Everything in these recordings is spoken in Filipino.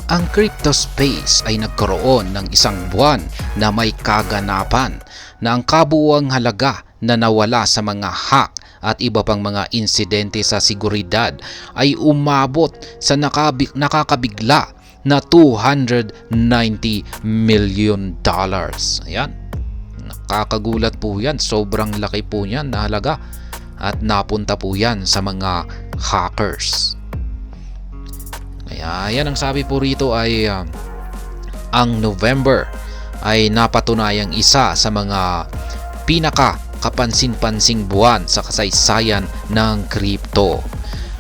Ang crypto space ay nagkaroon ng isang buwan na may kaganapan na ang kabuuang halaga na nawala sa mga hack at iba pang mga insidente sa seguridad ay umabot sa nakakabigla na $290 million. Ayan, nakakagulat po yan, sobrang laki po yan na halaga at napunta po yan sa mga hackers. Kaya yan ang sabi po rito ay ang November ay napatunayang isa sa mga pinaka-kapansin-pansing buwan sa kasaysayan ng crypto.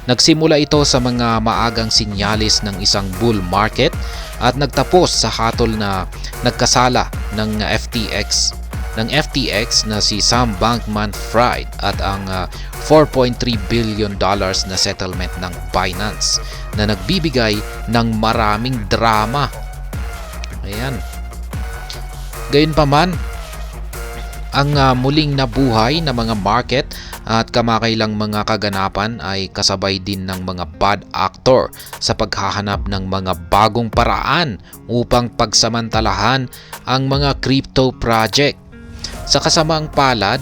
Nagsimula ito sa mga maagang sinyalis ng isang bull market at nagtapos sa hatol na nagkasala ng FTX na si Sam Bankman-Fried at ang $4.3 billion na settlement ng Binance na nagbibigay ng maraming drama. Ayan. Gayunpaman, ang muling nabuhay na mga market at kamakailang mga kaganapan ay kasabay din ng mga bad actor sa paghahanap ng mga bagong paraan upang pagsamantalahan ang mga crypto project. Sa kasamaang palad,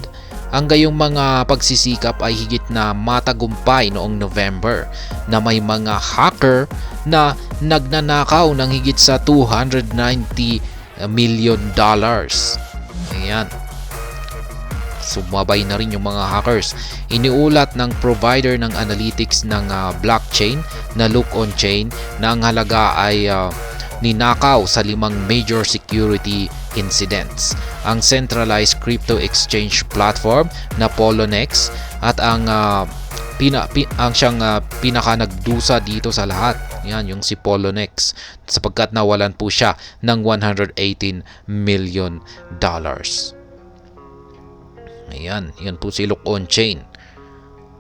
ang gayong mga pagsisikap ay higit na matagumpay noong November na may mga hacker na nagnanakaw ng higit sa $290 million. Ayan. Sumabay na rin yung mga hackers. Iniulat ng provider ng analytics ng blockchain na Look On Chain na ang halaga ay ninakaw sa 5 major security incidents. Ang centralized crypto exchange platform na Poloniex at ang siyang pinaka nagdusa dito sa lahat. Yan yung si Poloniex sapagkat nawalan po siya ng $118 million. Ayan, yan po si Look On Chain.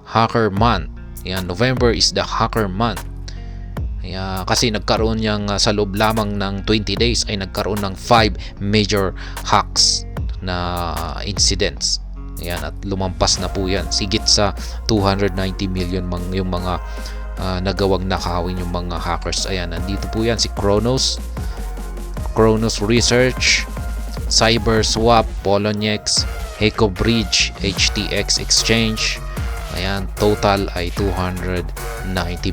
Hacker Month. Yan, November is the Hacker Month. Kasi nagkaroon niyang sa loob lamang ng 20 days ay nagkaroon ng 5 major hacks na incidents. Ayan, at lumampas na po yan. Sigit sa 290 million yung mga nagawang nakawin yung mga hackers. Ayan, nandito po yan si Kronos Research, CyberSwap, Poloniex, Heco Bridge, HTX Exchange. Ayan, total ay $290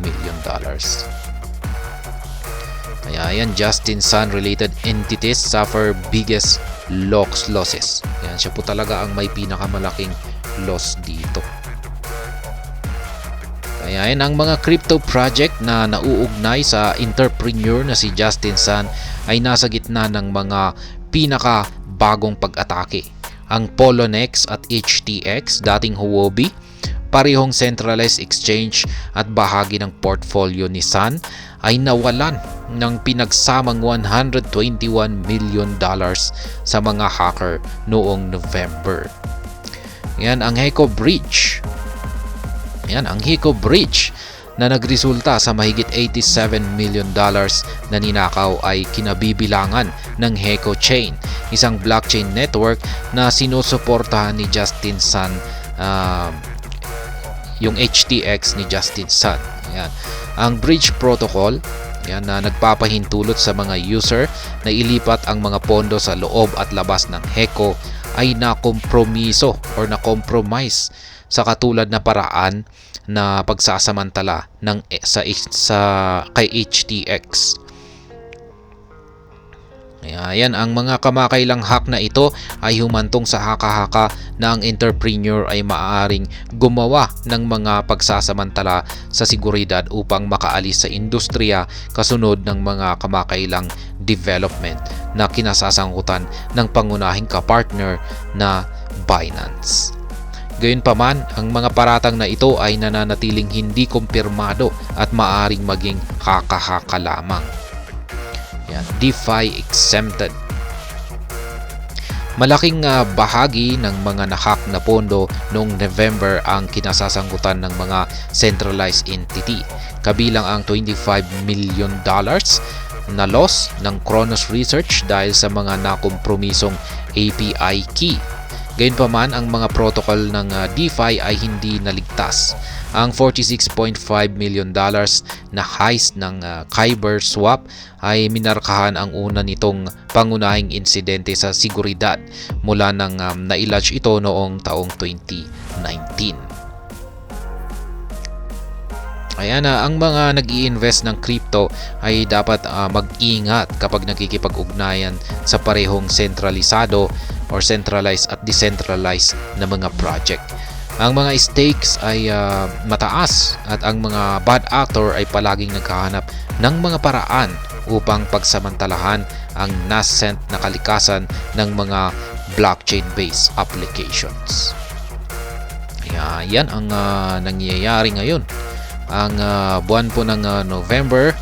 million. Ayan, Justin Sun related entities suffer biggest losses. Ayan, siya po talaga ang may pinakamalaking loss dito. Ayan, ang mga crypto project na nauugnay sa entrepreneur na si Justin Sun ay nasa gitna ng mga pinakabagong pag-atake. Ang Poloniex at HTX, dating Huobi, parehong centralized exchange at bahagi ng portfolio ni Sun ay nawalan ng pinagsamang $121 million sa mga hacker noong November. Yan ang Heco Bridge. Yan ang Heco Bridge na nagresulta sa mahigit $87 million na ninakaw ay kinabibilangan ng Heco Chain, isang blockchain network na sinusuportahan ni Justin Sun, yung HTX ni Justin Sun. Ayan. Ang bridge protocol na nagpapahintulot sa mga user na ilipat ang mga pondo sa loob at labas ng Heco ay nakompromiso or na-compromise sa katulad na paraan na pagsasamantala kay HTX. Ayan, ang mga kamakailang hack na ito ay humantong sa haka-haka na ang entrepreneur ay maaaring gumawa ng mga pagsasamantala sa seguridad upang makaalis sa industriya kasunod ng mga kamakailang development na kinasasangkutan ng pangunahing kapartner na Binance. Gayunpaman, ang mga paratang na ito ay nananatiling hindi kumpirmado at maaaring maging haka-haka lamang. Yan, DeFi exempted. Malaking bahagi ng mga nahack na pondo noong November ang kinasasangkutan ng mga centralized entity. Kabilang ang $25 million na loss ng Kronos Research dahil sa mga nakompromisong API key. Gayunpaman, ang mga protocol ng DeFi ay hindi naligtas. Ang $46.5 million na heist ng Kyber Swap ay minarkahan ang una nitong pangunahing insidente sa seguridad mula nang nailaunch ito noong taong 2019. Ayan, ang mga nag-i-invest ng crypto ay dapat mag-ingat kapag nakikipag-ugnayan sa parehong sentralisado or centralized at decentralized na mga project. Ang mga stakes ay mataas at ang mga bad actor ay palaging naghahanap ng mga paraan upang pagsamantalahan ang nascent na kalikasan ng mga blockchain-based applications. Yan ang nangyayari ngayon. Ang buwan po ng November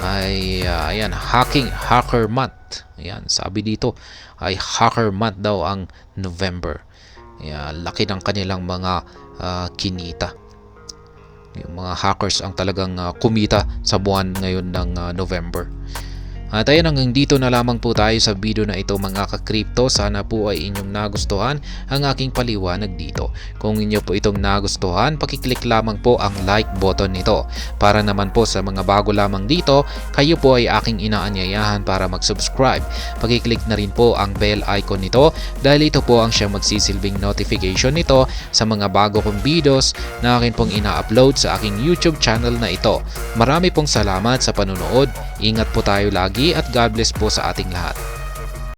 ay hacker month. Ayan, sabi dito ay hacker month daw ang November. Laki ng kanilang mga kinita. Yung mga hackers ang talagang kumita sa buwan ngayon ng November. At ayan, hanggang dito na lamang po tayo sa video na ito mga ka-crypto. Sana po ay inyong nagustuhan ang aking paliwanag dito. Kung inyo po itong nagustuhan, pakiclick lamang po ang like button nito. Para naman po sa mga bago lamang dito, kayo po ay aking inaanyayahan para mag-subscribe. Pakiclick na rin po ang bell icon nito dahil ito po ang siyang magsisilbing notification nito sa mga bago kong videos na akin pong ina-upload sa aking YouTube channel na ito. Marami pong salamat sa panunood. Ingat po tayo lagi at God bless po sa ating lahat.